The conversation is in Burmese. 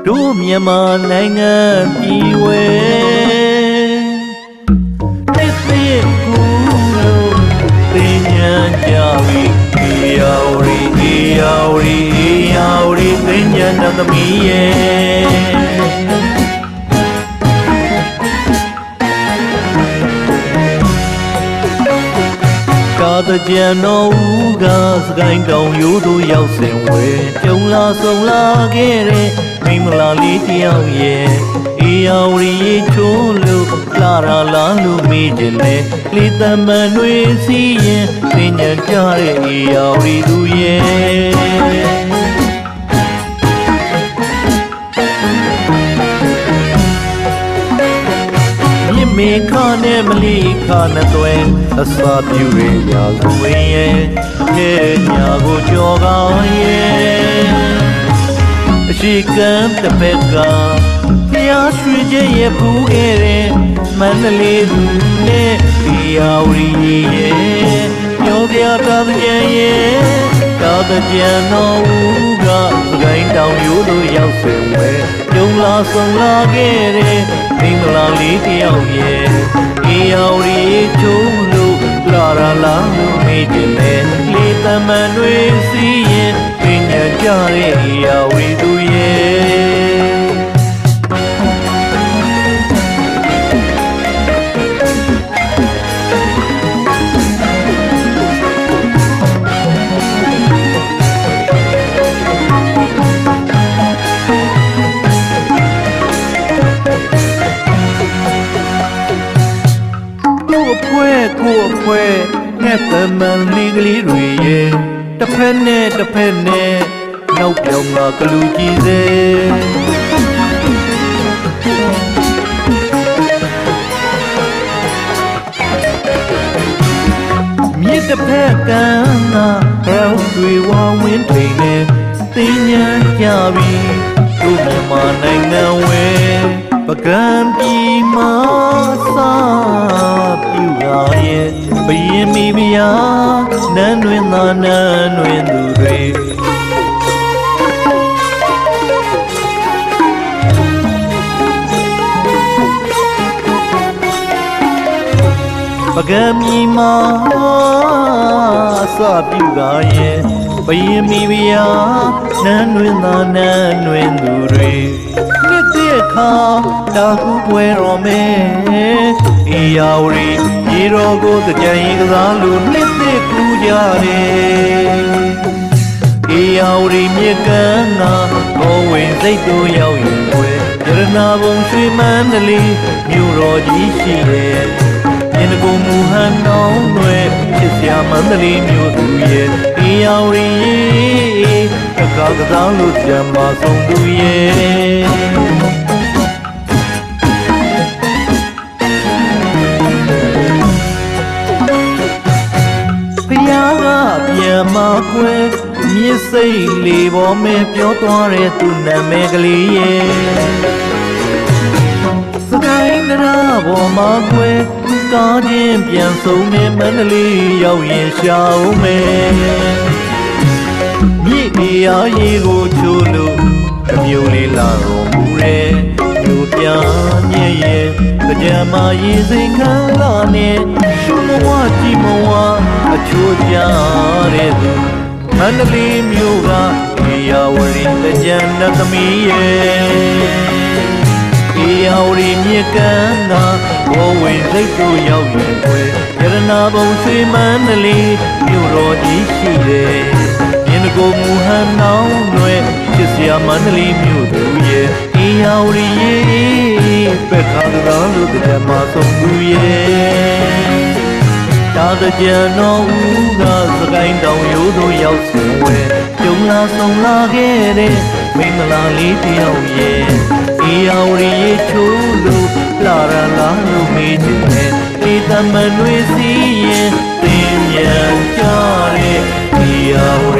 တို့မြန်မာနိုင်ငံပြည်ဝဲတစ်သိကူလို့တင်ညာကြပြီအေယာဝတီအေယာဝတီအေယာဝတီတင်ညာတော်သမီးရဲ့ကာတကြံတော်ဦးကစကိုင်းတောင်ရိုးသူရောက်စဉ်ဝဲကြုံလာဆုံလာခဲ့တဲ့မိမလာလေးတယောက်ရဲ့အေယာဝတီရေချိုးလို့လာရာလာလို့မေးခြင်းနဲ့လေသမန်တွေစီးရင်သင်ညာကြတဲ့အေယာဝတီသူရဲ့မေခနဲ့မလီခနဲ့တွင်အစာပြူရရာလူဝင်းရဲ့ခဲညာကိုကြော်ကောင်းရဲ့အရှိကံတစ်ဖက်ကဖျားရွှေချင်းရဲ့ဖူးခဲ့တဲ့မန္တလေးသူနဲ့ဒီယာဝတီရဲ့ပြောပြတာကြံရဲ့ကာတကြံတော်ဦးကစကိုင်းတောင်ရိုးတို့ရောက်စဉ်ဝဲကြုံလာဆုံလာခဲ့တဲ့မိမလာလေးတယောက်ရဲ့အေယာဝတီချိုးလို့လာရာလာလို့မေးခြင်းနဲ့လေသမန်တွေစီးရင်ပညာကြတဲ့အေယာဝတီသူရဲ့ကိုအဖွဲငှက်သမန်လေးကလေးတွေရဲ့တစ်ဖက်နဲ့တစ်ဖက်နဲ့နောက်ပြောင်းလာကလူကြီးစေမြစ်တစ်ဖက်ကမ်းကရောင်တွေဝါဝင်းထိန်နဲ့သိညာကြပြီတို့မြန်မာနိုင်ငံဝဲပကံပြည်မှာစာပြူလာရဲ့ဘရင်မိဖုရားနန်းတွင်သာနန်းတွင်သူတွေပကံပြည်မှာစာပြူလာရဲ့ဘရင်မိဖုရားနန်းတွင်သာနန်းတွင်သူတွေခါတာခုပွဲတော်မဲအေယာဝတီရေတော်ကိုကြံရင်ကစားလို့နှစ်သိကူကြတယ်အေယာဝတီမြေကမ်းကဘောဝင်စိတ်တို့ရောက်ရင်ွယ်ရတနာဘုံရွှေမန္တလေးမြို့တော်ကြီးရှိတယ်မြင်းကုံမူဟန်နောင်းတွေချစ်စရာမန္တလေးမြို့သူရဲ့အေယာဝတီတကားကစားလို့ကြံပါဆုံးသူရဲ့ပြန်မခွဲမြစ်စိတ်လေးပေါ်မဲ့ပြောသွားတဲ့သူနာမည်ကလေးရဲ့စကိုင်းကရာပေါ်မှာခွဲကားချင်းပြန်ဆုံးနဲ့မန္တလေးရောက်ရင်ရှောင်းမယ်မြစ်အေးအားရေကိုချိုးလို့တမျိုးလေးလာတော်မူတဲ့မြို့ပြညက်ရဲ့ကြံမာရေးစိတ်ခံလာနဲ့ရှုံးမဝကြည့်မဝအချိုးကြတဲ့သူမန္တလေးမြို့ကအေယာဝတီကြံတော်သမီးရဲ့အေယာဝတီမြေကမ်းကဘောဝင်စိတ်တို့ရောက်ရင်ွယ်ရတနာဘုံရွှေမန္တလေးမြို့တော်ကြီးရှိတယ်မြင်းကိုမူဟန်နောင်းတွေချစ်စရာမန္တလေးမြို့သူရဲ့အေယာဝတီရဲ့ပက်ခါတော်လို့ကြံမှာဆုံးသူရဲ့တာတကြံတော်ဦးကစကိုင်းတောင်ရိုးတို့ရောက်စဉ်ဝဲကြုံလာဆုံလာခဲ့တဲ့မိမလာလေးတယောက်ရဲ့အေယာဝတီရေချိုးလို့လာရာလာလို့မေးခြင်းနဲ့လေသမန်တွေစီးရင်သင်ညာကြတဲ့အေယာဝတီ